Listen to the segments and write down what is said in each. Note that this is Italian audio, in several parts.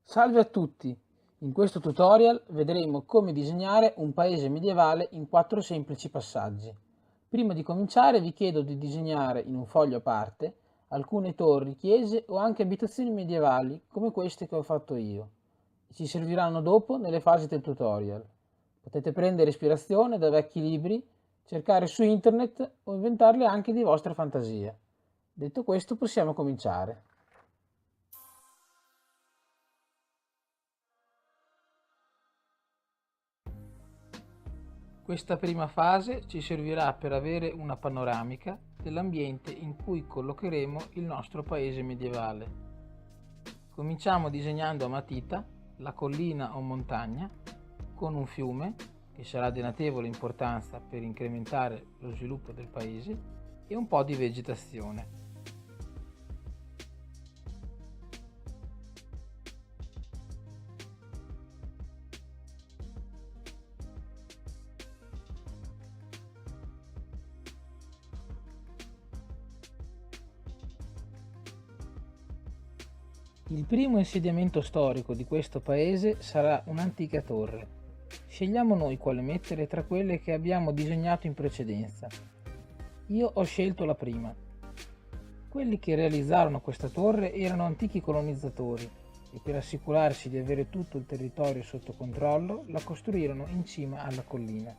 Salve a tutti! In questo tutorial vedremo come disegnare un paese medievale in 4 semplici passaggi. Prima di cominciare vi chiedo di disegnare in un foglio a parte alcune torri, chiese o anche abitazioni medievali come queste che ho fatto io. Ci serviranno dopo nelle fasi del tutorial. Potete prendere ispirazione da vecchi libri, cercare su internet o inventarle anche di vostra fantasia. Detto questo possiamo cominciare. Questa prima fase ci servirà per avere una panoramica dell'ambiente in cui collocheremo il nostro paese medievale. Cominciamo disegnando a matita la collina o montagna con un fiume, che sarà di notevole importanza per incrementare lo sviluppo del paese, e un po' di vegetazione. Il primo insediamento storico di questo paese sarà un'antica torre. Scegliamo noi quale mettere tra quelle che abbiamo disegnato in precedenza. Io ho scelto la prima. Quelli che realizzarono questa torre erano antichi colonizzatori e per assicurarsi di avere tutto il territorio sotto controllo la costruirono in cima alla collina.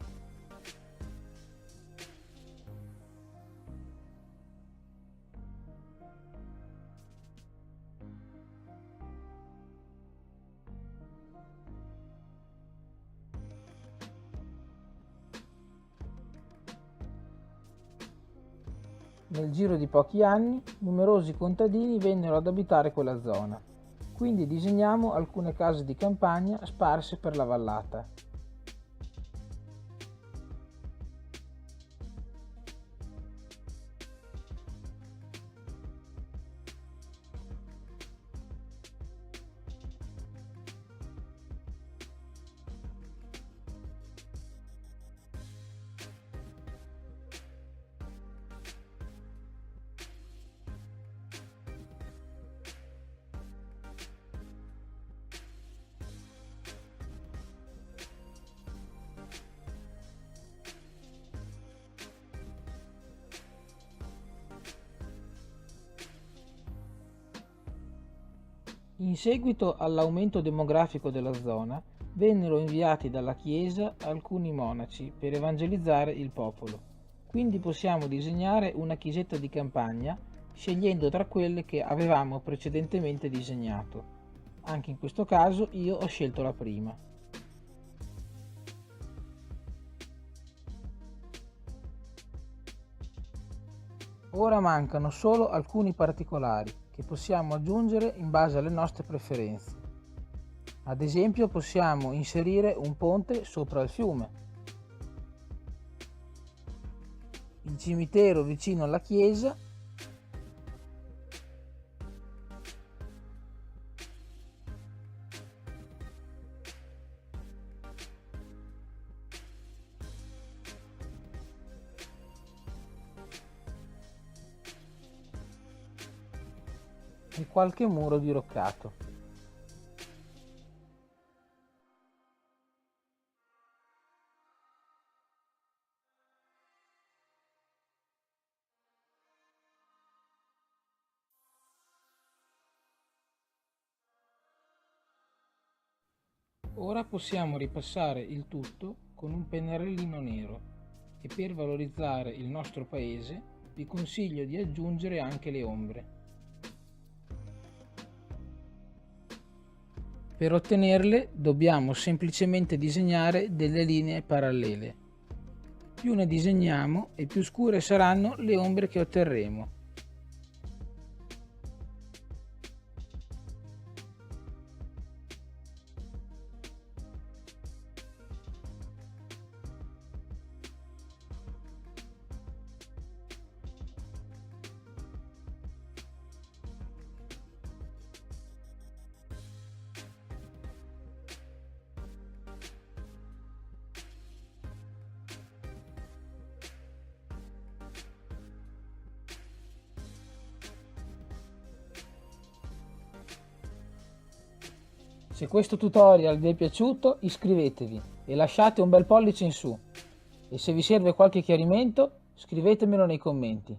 Nel giro di pochi anni, numerosi contadini vennero ad abitare quella zona, quindi disegniamo alcune case di campagna sparse per la vallata. In seguito all'aumento demografico della zona, vennero inviati dalla Chiesa alcuni monaci per evangelizzare il popolo. Quindi possiamo disegnare una chiesetta di campagna scegliendo tra quelle che avevamo precedentemente disegnato. Anche in questo caso io ho scelto la prima. Ora mancano solo alcuni particolari che possiamo aggiungere in base alle nostre preferenze. Ad esempio possiamo inserire un ponte sopra il fiume, il cimitero vicino alla chiesa e qualche muro diroccato. Ora possiamo ripassare il tutto con un pennarellino nero e per valorizzare il nostro paese vi consiglio di aggiungere anche le ombre. Per ottenerle dobbiamo semplicemente disegnare delle linee parallele. Più ne disegniamo e più scure saranno le ombre che otterremo. Se questo tutorial vi è piaciuto, iscrivetevi e lasciate un bel pollice in su. E se vi serve qualche chiarimento, scrivetemelo nei commenti.